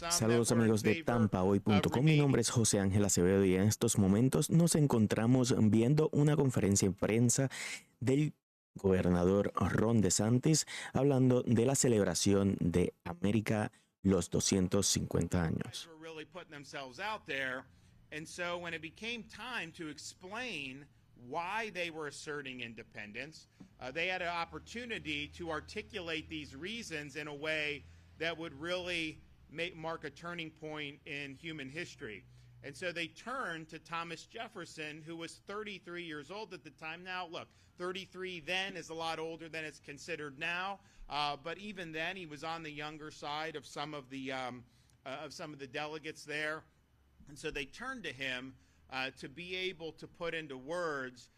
Saludos amigos de Tampa hoy.com, mi nombre es José Ángel Acevedo y en estos momentos nos encontramos viendo una conferencia en prensa del gobernador Ron DeSantis hablando de la celebración de América los 250 años. Why they were asserting independence, they had an opportunity to articulate these reasons in a way that would really mark a turning point in human history. And so they turned to Thomas Jefferson, who was 33 years old at the time. Now, look, 33 then is a lot older than it's considered now, but even then he was on the younger side of some of the delegates there. And so they turned to him to be able to put into words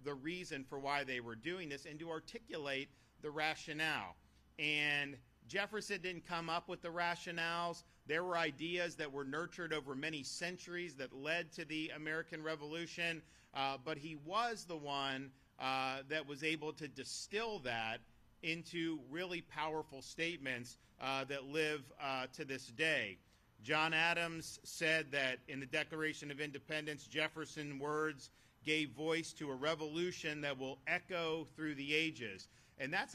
the reason for why they were doing this and to articulate the rationale. And Jefferson didn't come up with the rationales. There were ideas that were nurtured over many centuries that led to the American Revolution, but he was the one that was able to distill that into really powerful statements that live to this day. John Adams said that in the Declaration of Independence, Jefferson's words gave voice to a revolution that will echo through the ages. And that's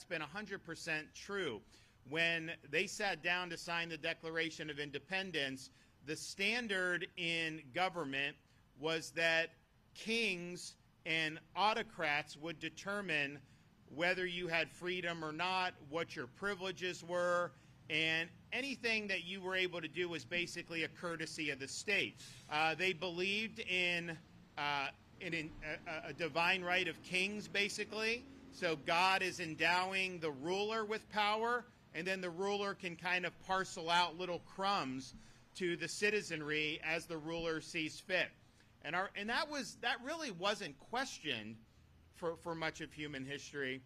been 100% true. When they sat down to sign the Declaration of Independence, the standard in government was that kings and autocrats would determine whether you had freedom or not, what your privileges were, and anything that you were able to do was basically a courtesy of the state. They believed in a divine right of kings, basically. So God is endowing the ruler with power, and then the ruler can kind of parcel out little crumbs to the citizenry as the ruler sees fit. And that really wasn't questioned for much of human history.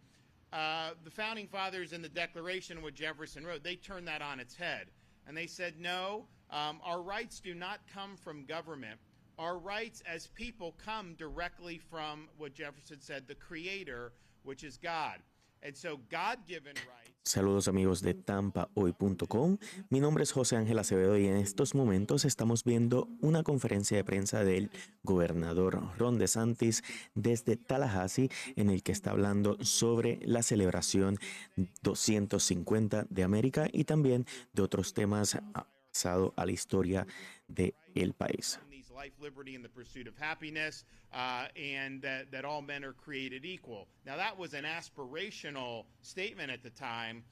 The Founding Fathers in the Declaration, what Jefferson wrote, they turned that on its head. And they said, no, our rights do not come from government. Our rights as people come directly from what Jefferson said, the Creator, which is God. And so God-given rights. Saludos amigos de Tampa hoy.com. Mi nombre es José Ángel Acevedo y en estos momentos estamos viendo una conferencia de prensa del gobernador Ron DeSantis desde Tallahassee, en el que está hablando sobre la celebración 250 de América y también de otros temas basados a la historia del país. Life, liberty, and the pursuit of happiness, and that all men are created equal. Now, that was an aspirational statement at the time,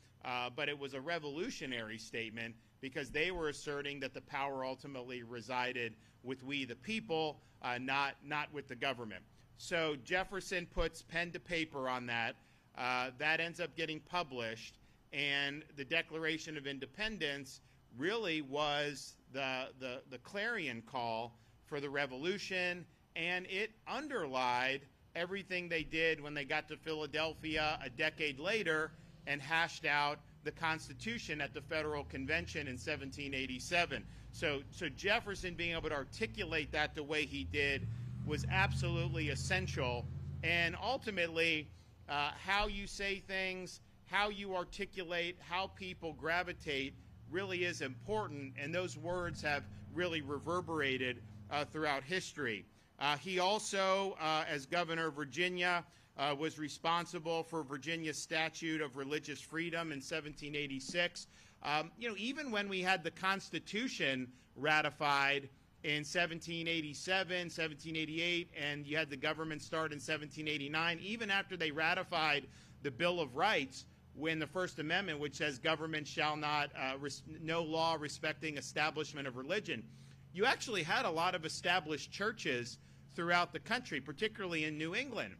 but it was a revolutionary statement because they were asserting that the power ultimately resided with we the people, not with the government. So Jefferson puts pen to paper on that. That ends up getting published, and the Declaration of Independence really was the clarion call for the revolution, and it underlied everything they did when they got to Philadelphia a decade later and hashed out the Constitution at the Federal Convention in 1787. So Jefferson being able to articulate that the way he did was absolutely essential, and ultimately how you say things, how you articulate, how people gravitate really is important, and those words have really reverberated throughout history. He also, as governor of Virginia, was responsible for Virginia's Statute of Religious Freedom in 1786. Even when we had the Constitution ratified in 1787, 1788, and you had the government start in 1789, even after they ratified the Bill of Rights, when the First Amendment, which says government shall not, no law respecting establishment of religion, you actually had a lot of established churches throughout the country, particularly in New England.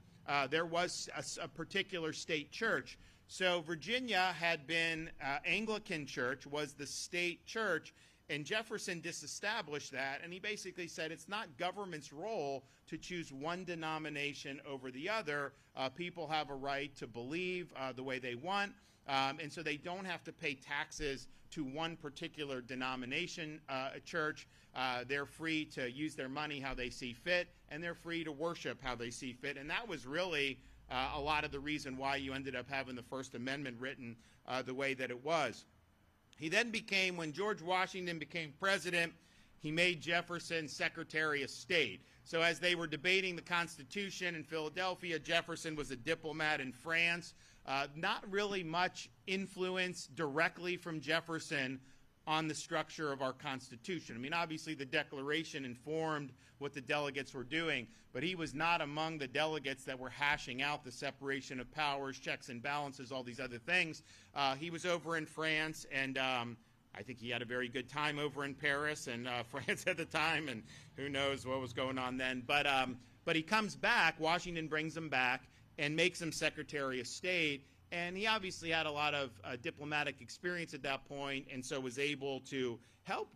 There was a particular state church. So Virginia had been, Anglican church was the state church, and Jefferson disestablished that, and he basically said it's not government's role to choose one denomination over the other. People have a right to believe the way they want, and so they don't have to pay taxes to one particular denomination, church. They're free to use their money how they see fit, and they're free to worship how they see fit. And that was really a lot of the reason why you ended up having the First Amendment written the way that it was. He then became, when George Washington became president, he made Jefferson Secretary of State. So as they were debating the Constitution in Philadelphia, Jefferson was a diplomat in France. Not really much influence directly from Jefferson on the structure of our Constitution. I mean, obviously the Declaration informed what the delegates were doing, but he was not among the delegates that were hashing out the separation of powers, checks and balances, all these other things. He was over in France, and I think he had a very good time over in Paris and France at the time, and who knows what was going on then. But he comes back, Washington brings him back, and makes him Secretary of State. And he obviously had a lot of diplomatic experience at that point, and so was able to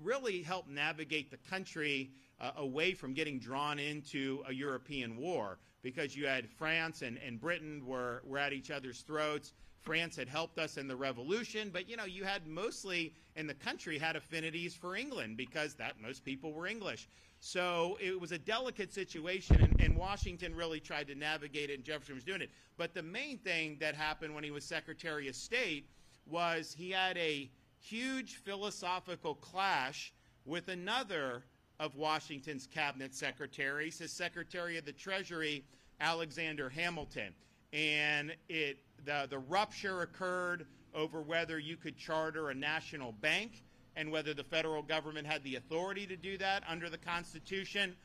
really help navigate the country away from getting drawn into a European war, because you had France and Britain were at each other's throats. France had helped us in the Revolution, but you had mostly in the country had affinities for England, because most people were English. So it was a delicate situation, and Washington really tried to navigate it, and Jefferson was doing it. But the main thing that happened when he was Secretary of State was he had a huge philosophical clash with another of Washington's cabinet secretaries, his Secretary of the Treasury, Alexander Hamilton. And the rupture occurred over whether you could charter a national bank and whether the federal government had the authority to do that under the Constitution.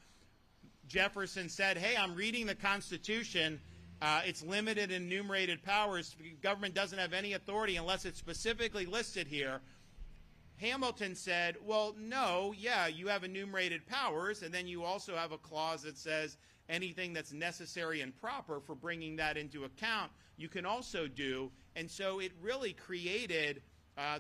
Jefferson said, hey, I'm reading the Constitution. It's limited in enumerated powers. The government doesn't have any authority unless it's specifically listed here. Hamilton said, well, no, yeah, you have enumerated powers, and then you also have a clause that says anything that's necessary and proper for bringing that into account, you can also do. And so it really created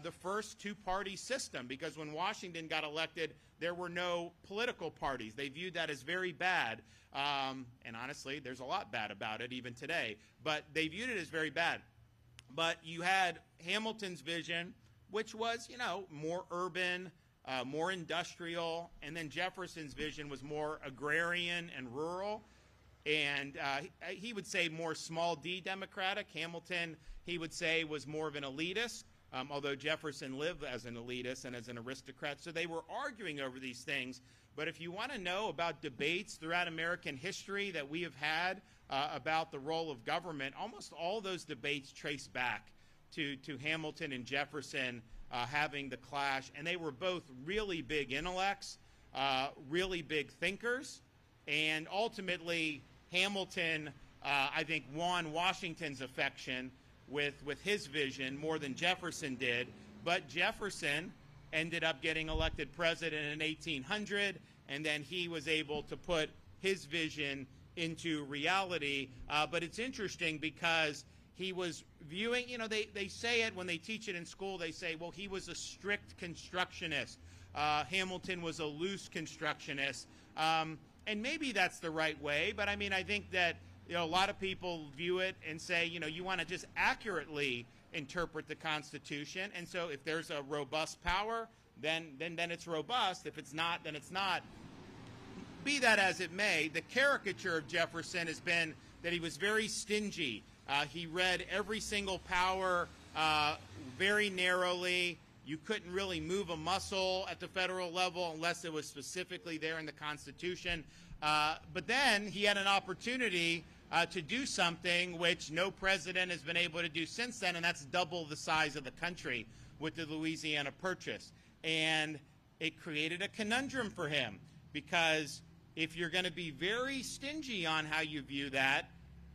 the first two-party system, because when Washington got elected, there were no political parties. They viewed that as very bad. And honestly, there's a lot bad about it even today. But they viewed it as very bad. But you had Hamilton's vision, which was, more urban, more industrial, and then Jefferson's vision was more agrarian and rural. And he would say more small d democratic. Hamilton, he would say, was more of an elitist. Although Jefferson lived as an elitist and as an aristocrat. So they were arguing over these things. But if you want to know about debates throughout American history that we have had about the role of government, almost all those debates trace back to Hamilton and Jefferson having the clash. And they were both really big intellects, really big thinkers. And ultimately, Hamilton, I think, won Washington's affection with his vision more than Jefferson did. But Jefferson ended up getting elected president in 1800, and then he was able to put his vision into reality. But it's interesting because he was viewing, they say it when they teach it in school, they say, well, he was a strict constructionist. Hamilton was a loose constructionist. And maybe that's the right way, but I mean, I think that a lot of people view it and say, you want to just accurately interpret the Constitution. And so if there's a robust power, then it's robust. If it's not, then it's not. Be that as it may, the caricature of Jefferson has been that he was very stingy. He read every single power very narrowly. You couldn't really move a muscle at the federal level unless it was specifically there in the Constitution. But then he had an opportunity to do something which no president has been able to do since then, and that's double the size of the country with the Louisiana Purchase. And it created a conundrum for him, because if you're going to be very stingy on how you view that,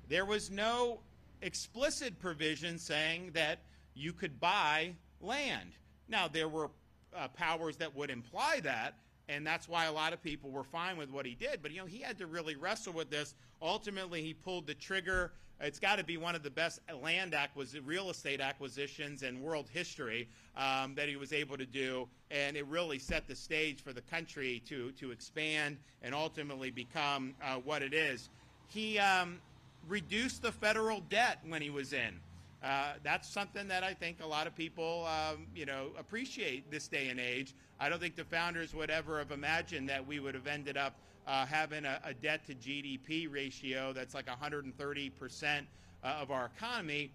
there was no explicit provision saying that you could buy land. Now, there were powers that would imply that, and that's why a lot of people were fine with what he did. But, he had to really wrestle with this. Ultimately, he pulled the trigger. It's got to be one of the best real estate acquisitions in world history that he was able to do. And it really set the stage for the country to expand and ultimately become what it is. He reduced the federal debt when he was in. That's something that I think a lot of people, appreciate this day and age. I don't think the founders would ever have imagined that we would have ended up having a debt to GDP ratio that's like 130% of our economy.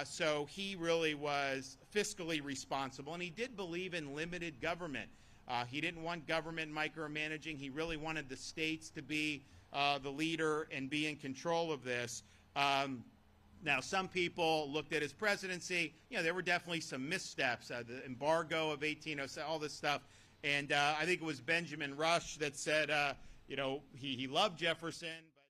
So he really was fiscally responsible, and he did believe in limited government. He didn't want government micromanaging. He really wanted the states to be the leader and be in control of this. Now, some people looked at his presidency. You know, there were definitely some missteps, the embargo of 1807, all this stuff. And I think it was Benjamin Rush that said, you know, he loved Jefferson, but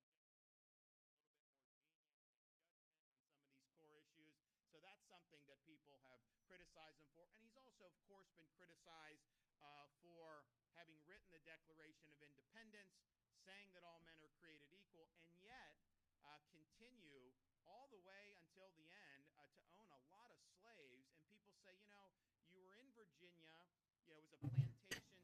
so that's something that people have criticized him for. And he's also, of course, been criticized for having written the Declaration of Independence, saying that all men are created equal, and yet continue all the way until the end to own a lot of slaves. And people say, you know, you were in Virginia, you know, it was a plantation.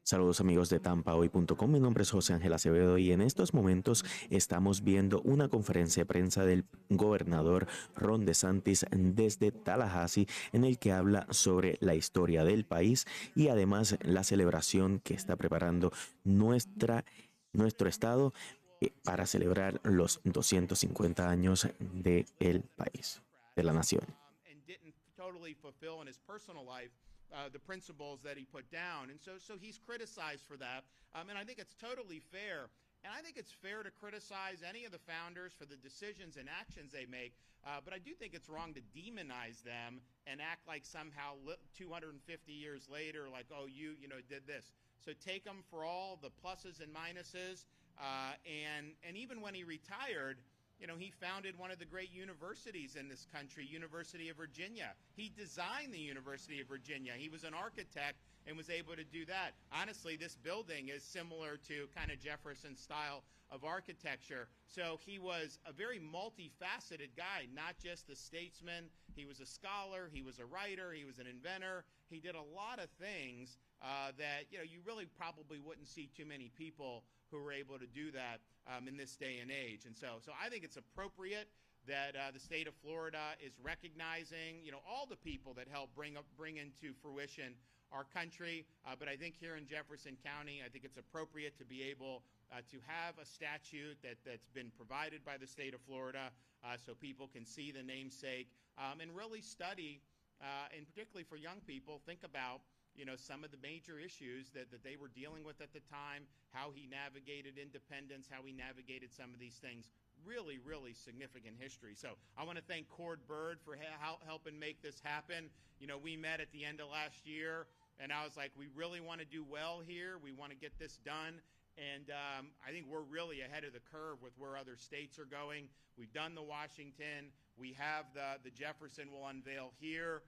Saludos amigos de tampahoy.com, mi nombre es José Ángel Acevedo y en estos momentos estamos viendo una conferencia de prensa del gobernador Ron DeSantis desde Tallahassee en el que habla sobre la historia del país y además la celebración que está preparando nuestro estado para celebrar los 250 años del país, de la nación. The principles that he put down. And so he's criticized for that. And I think it's totally fair. And I think it's fair to criticize any of the founders for the decisions and actions they make. But I do think it's wrong to demonize them and act like somehow 250 years later, like, oh, you did this. So take them for all the pluses and minuses. And even when he retired, you know, he founded one of the great universities in this country, University of Virginia. He designed the University of Virginia. He was an architect and was able to do that. Honestly, this building is similar to kind of Jefferson's style of architecture. So he was a very multifaceted guy, not just a statesman. He was a scholar. He was a writer. He was an inventor. He did a lot of things that, you know, you really probably wouldn't see too many people who were able to do that in this day and age. And so I think it's appropriate that the state of Florida is recognizing, you know, all the people that helped bring into fruition our country. But I think here in Jefferson County, I think it's appropriate to be able to have a statute that's been provided by the state of Florida so people can see the namesake and really study, and particularly for young people, think about, you know, some of the major issues that they were dealing with at the time, how he navigated independence, how he navigated some of these things. Really, really significant history. So I want to thank Cord Bird for helping make this happen. You know, we met at the end of last year, and I was like, we really want to do well here. We want to get this done. And I think we're really ahead of the curve with where other states are going. We've done the Washington. We have the Jefferson we'll unveil here.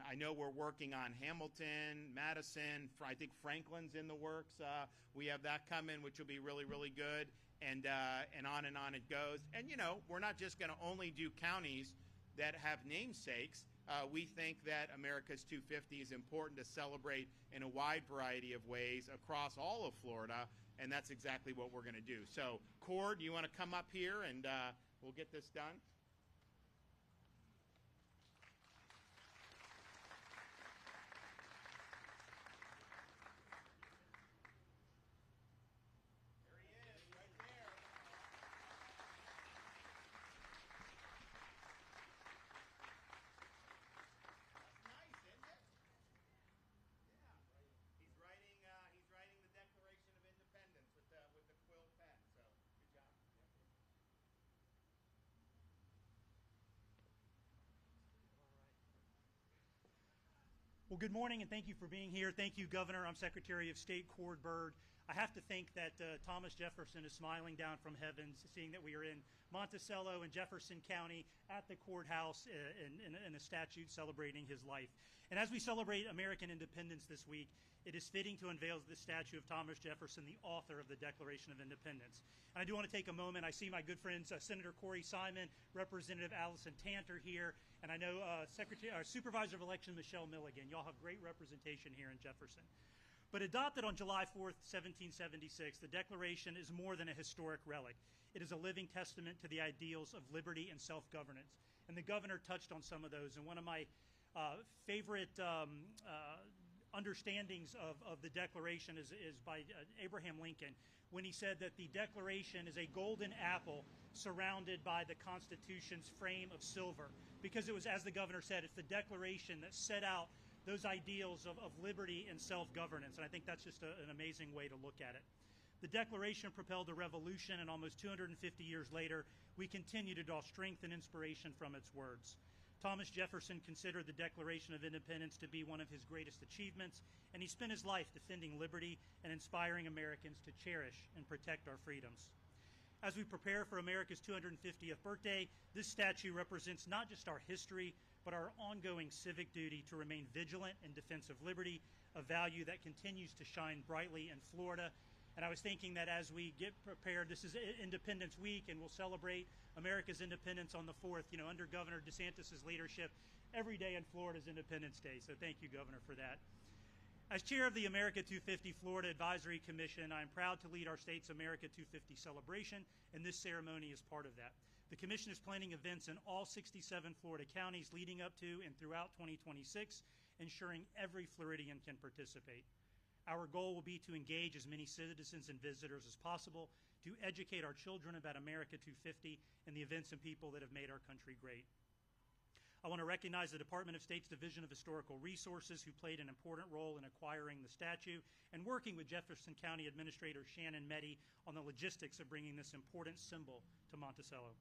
I know we're working on Hamilton, Madison. I think Franklin's in the works. We have that coming, which will be really, really good. And on it goes. And, you know, we're not just going to only do counties that have namesakes. We think that America's 250 is important to celebrate in a wide variety of ways across all of Florida. And that's exactly what we're going to do. So, Cord, you want to come up here and we'll get this done? Well, good morning, and thank you for being here. Thank you, Governor. I'm Secretary of State Cord Bird. I have to think that Thomas Jefferson is smiling down from heaven, seeing that we are in Monticello in Jefferson County at the courthouse in a statute celebrating his life. And as we celebrate American independence this week, it is fitting to unveil the statue of Thomas Jefferson, the author of the Declaration of Independence. And I do want to take a moment. I see my good friends, Senator Corey Simon, Representative Allison Tanter here, and I know Supervisor of Election Michelle Milligan. Y'all have great representation here in Jefferson. But adopted on July 4th, 1776, the Declaration is more than a historic relic. It is a living testament to the ideals of liberty and self-governance. And the governor touched on some of those. And one of my favorite understandings of the Declaration is by Abraham Lincoln, when he said that the Declaration is a golden apple surrounded by the Constitution's frame of silver. because it was, as the governor said, it's the Declaration that set out those ideals of liberty and self-governance, and I think that's just an amazing way to look at it. The Declaration propelled a revolution, and almost 250 years later, we continue to draw strength and inspiration from its words. Thomas Jefferson considered the Declaration of Independence to be one of his greatest achievements, and he spent his life defending liberty and inspiring Americans to cherish and protect our freedoms. As we prepare for America's 250th birthday, this statue represents not just our history, but our ongoing civic duty to remain vigilant in defense of liberty, a value that continues to shine brightly in Florida. And I was thinking that as we get prepared, this is Independence Week, and we'll celebrate America's independence on the 4th, under Governor DeSantis' leadership. Every day in Florida is Independence Day, so thank you, Governor, for that. As chair of the America 250 Florida Advisory Commission, I am proud to lead our state's America 250 celebration, and this ceremony is part of that. The commission is planning events in all 67 Florida counties leading up to and throughout 2026, ensuring every Floridian can participate. Our goal will be to engage as many citizens and visitors as possible, to educate our children about America 250 and the events and people that have made our country great. I want to recognize the Department of State's Division of Historical Resources, who played an important role in acquiring the statue and working with Jefferson County Administrator Shannon Meddy on the logistics of bringing this important symbol to Monticello.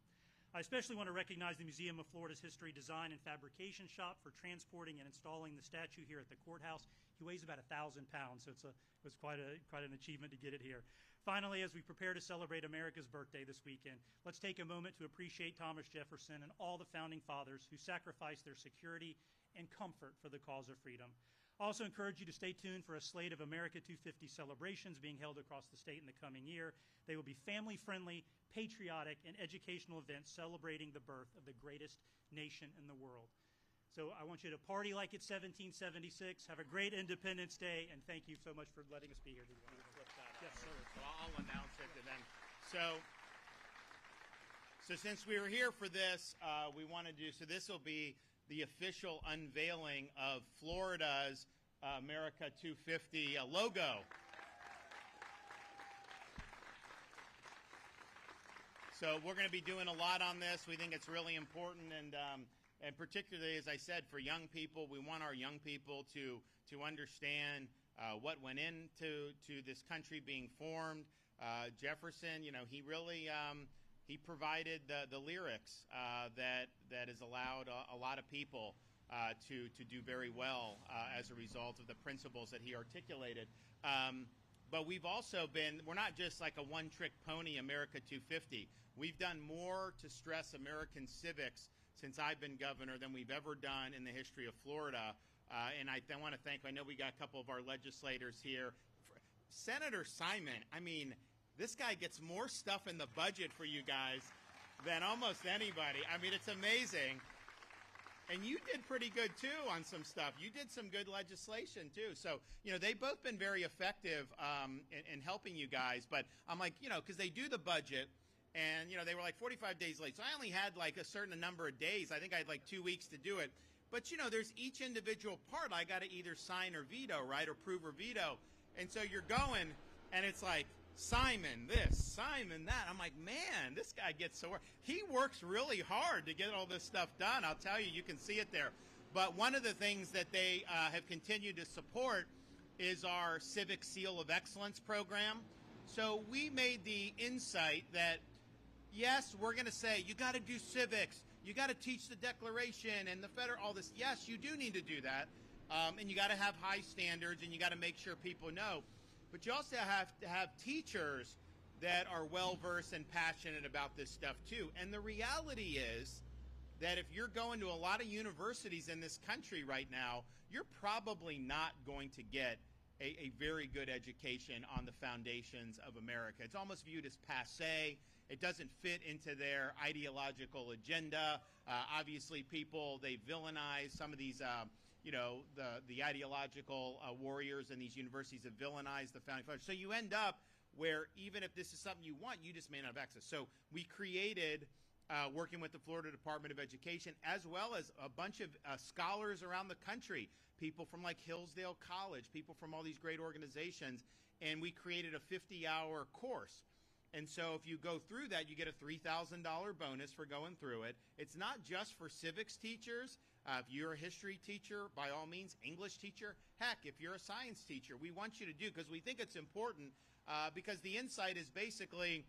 I especially want to recognize the Museum of Florida's History Design and Fabrication Shop for transporting and installing the statue here at the courthouse. He weighs about 1,000 pounds, so it was quite an achievement to get it here. Finally, as we prepare to celebrate America's birthday this weekend, let's take a moment to appreciate Thomas Jefferson and all the founding fathers who sacrificed their security and comfort for the cause of freedom. I also encourage you to stay tuned for a slate of America 250 celebrations being held across the state in the coming year. They will be family-friendly, patriotic, and educational events celebrating the birth of the greatest nation in the world. So I want you to party like it's 1776, have a great Independence Day, and thank you so much for letting us be here today. Yes, sir. So I'll announce it, and then so since we were here for this, we want to do, so this will be the official unveiling of Florida's America 250 logo. So we're going to be doing a lot on this. We think it's really important, and particularly, as I said, for young people, we want our young people to understand what went into this country being formed. Jefferson, he really he provided the lyrics that has allowed a lot of people to do very well as a result of the principles that he articulated. But we've also we're not just like a one-trick pony, America 250. We've done more to stress American civics since I've been governor than we've ever done in the history of Florida. And I want to thank, I know we got a couple of our legislators here. Senator Simon, I mean, this guy gets more stuff in the budget for you guys than almost anybody. I mean, it's amazing. And you did pretty good, too, on some stuff. You did some good legislation, too. So, they've both been very effective in helping you guys. But I'm like, because they do the budget, and, they were like 45 days late. So I only had like a certain number of days. I think I had like 2 weeks to do it. But, there's each individual part I got to either sign or veto, right, or approve or veto. And so you're going, and it's like, Simon this, Simon that. I'm like, man, this guy gets so work. He works really hard to get all this stuff done. I'll tell you, you can see it there. But one of the things that they have continued to support is our Civic Seal of Excellence program. So we made the insight that, yes, we're going to say, you got to do civics. You got to teach the Declaration and the federal, all this. Yes, you do need to do that. And you got to have high standards, and you got to make sure people know. But you also have to have teachers that are well-versed and passionate about this stuff, too. And the reality is that if you're going to a lot of universities in this country right now, you're probably not going to get a very good education on the foundations of America. It's almost viewed as passé. It doesn't fit into their ideological agenda. Obviously, people, they villainize some of these the ideological warriors in these universities have villainized the founding fathers. So you end up where even if this is something you want, you just may not have access. So we created, working with the Florida Department of Education, as well as a bunch of scholars around the country, people from like Hillsdale College, people from all these great organizations, and we created a 50-hour course And so if you go through that, you get a $3,000 bonus for going through it. It's not just for civics teachers. If you're a history teacher, by all means, English teacher. Heck, if you're a science teacher, we want you to do, because we think it's important, because the insight is basically,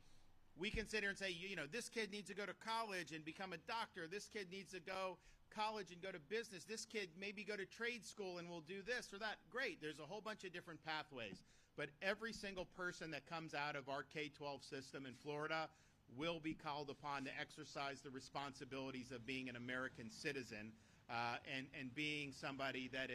we can sit here and say, you know, this kid needs to go to college and become a doctor. This kid needs to go college and go to business. This kid maybe go to trade school and will do this or that. Great. There's a whole bunch of different pathways. But every single person that comes out of our K-12 system in Florida will be called upon to exercise the responsibilities of being an American citizen and being somebody that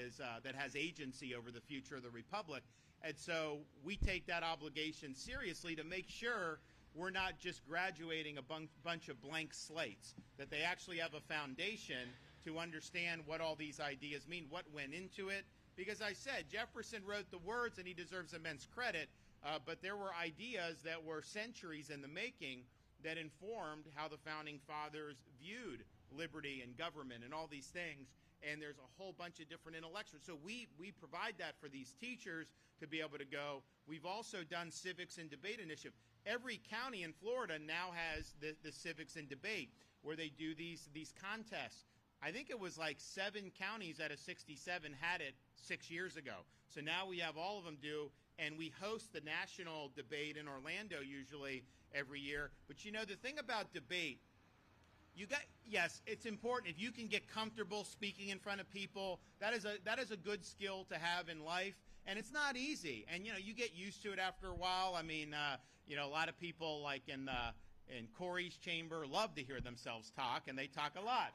has agency over the future of the republic. And so we take that obligation seriously to make sure we're not just graduating a bunch of blank slates, that they actually have a foundation to understand what all these ideas mean, what went into it. Because I said, Jefferson wrote the words and he deserves immense credit, but there were ideas that were centuries in the making that informed how the founding fathers viewed liberty and government and all these things. And there's a whole bunch of different intellectuals. So we provide that for these teachers to be able to go. We've also done civics and debate initiative. Every county in Florida now has the civics and debate where they do these contests. I think it was like 7 counties out of 67 had it 6 years ago. So now we have all of them do, and we host the national debate in Orlando usually every year. But you know, the thing about debate, yes, it's important. If you can get comfortable speaking in front of people, that is a good skill to have in life. And it's not easy. And, you know, you get used to it after a while. I mean, you know, a lot of people like in Corey's chamber love to hear themselves talk, and they talk a lot.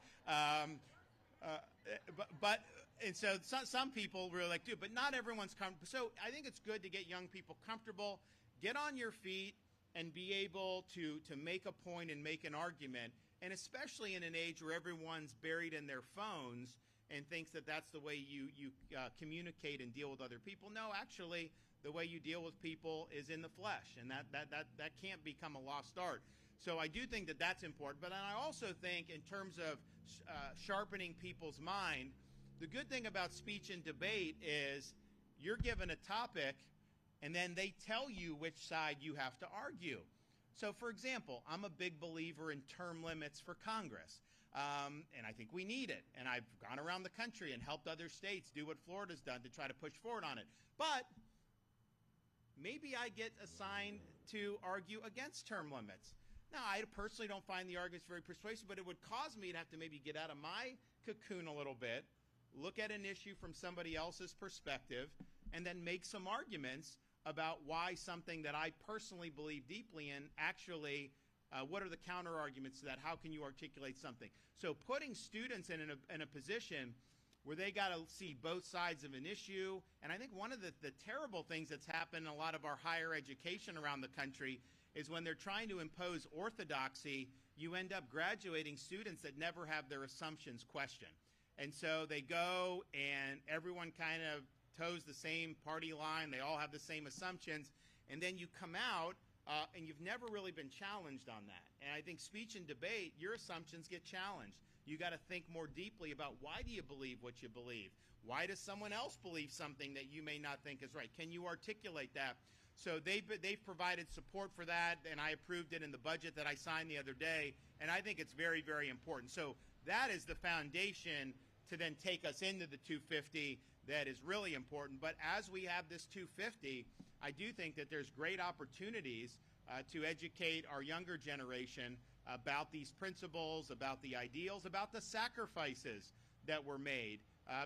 And so some people really like to, but not everyone's comfortable. So I think it's good to get young people comfortable, get on your feet, and be able to make a point and make an argument. And especially in an age where everyone's buried in their phones and thinks that that's the way you communicate and deal with other people. No, actually, the way you deal with people is in the flesh, and that can't become a lost art. So I do think that that's important. But I also think in terms of sharpening people's mind, the good thing about speech and debate is you're given a topic, and then they tell you which side you have to argue. So, for example, I'm a big believer in term limits for Congress, and I think we need it. And I've gone around the country and helped other states do what Florida's done to try to push forward on it. But maybe I get assigned to argue against term limits. Now, I personally don't find the arguments very persuasive, but it would cause me to have to maybe get out of my cocoon a little bit, look at an issue from somebody else's perspective, and then make some arguments about why something that I personally believe deeply in actually, what are the counter arguments to that? How can you articulate something? So putting students in a position where they got to see both sides of an issue, and I think one of the terrible things that's happened in a lot of our higher education around the country is when they're trying to impose orthodoxy, you end up graduating students that never have their assumptions questioned. And so they go and everyone kind of toes the same party line. They all have the same assumptions. And then you come out and you've never really been challenged on that. And I think speech and debate, your assumptions get challenged. You got to think more deeply about why do you believe what you believe? Why does someone else believe something that you may not think is right? Can you articulate that? So they've provided support for that, and I approved it in the budget that I signed the other day, and I think it's very, very important. So that is the foundation to then take us into the 250 that is really important. But as we have this 250, I do think that there's great opportunities to educate our younger generation about these principles, about the ideals, about the sacrifices that were made.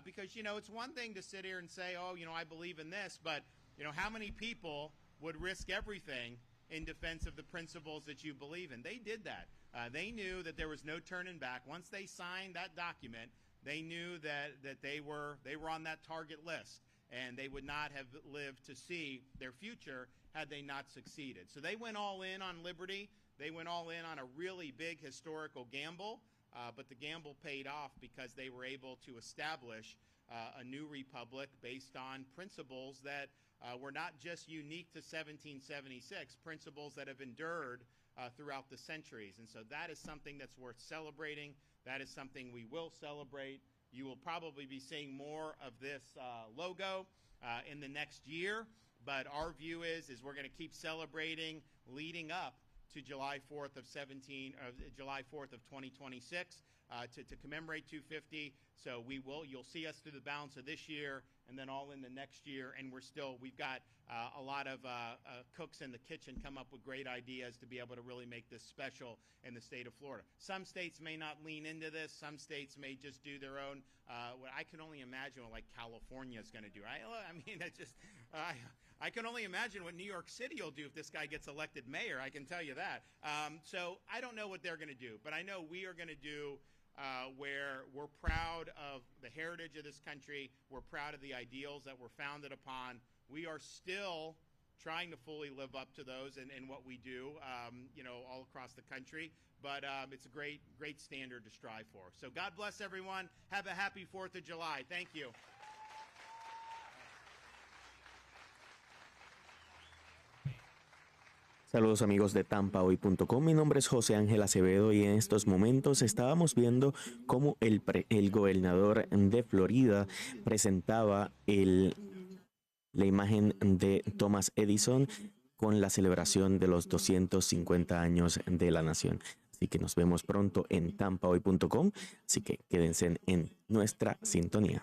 Because, you know, it's one thing to sit here and say, oh, you know, I believe in this, but you know, how many people would risk everything in defense of the principles that you believe in? They did that. They knew that there was no turning back. Once they signed that document, they knew that they were on that target list, and they would not have lived to see their future had they not succeeded. So they went all in on liberty. They went all in on a really big historical gamble, but the gamble paid off because they were able to establish a new republic based on principles that were not just unique to 1776, principles that have endured throughout the centuries. And so that is something that's worth celebrating. That is something we will celebrate. You will probably be seeing more of this logo in the next year. but our view is we're going to keep celebrating leading up to July 4th of 2026 to commemorate 250. So you'll see us through the balance of this year and then all in the next year. And we've got a lot of cooks in the kitchen come up with great ideas to be able to really make this special in the state of Florida. Some states may not lean into this. Some states may just do their own. What I can only imagine what California is going to do. I mean, I can only imagine what New York City will do if this guy gets elected mayor. I can tell you that. So I don't know what they're going to do, but I know we are going to do where we're proud of the heritage of this country. We're proud of the ideals that we're founded upon. We are still trying to fully live up to those in what we do, all across the country. But it's a great standard to strive for. So God bless everyone. Have a happy 4th of July. Thank you. Saludos amigos de tampahoy.com, mi nombre es José Ángel Acevedo y en estos momentos estábamos viendo cómo el gobernador de Florida presentaba la imagen de Thomas Edison con la celebración de los 250 años de la nación. Así que nos vemos pronto en tampahoy.com, así que quédense en nuestra sintonía.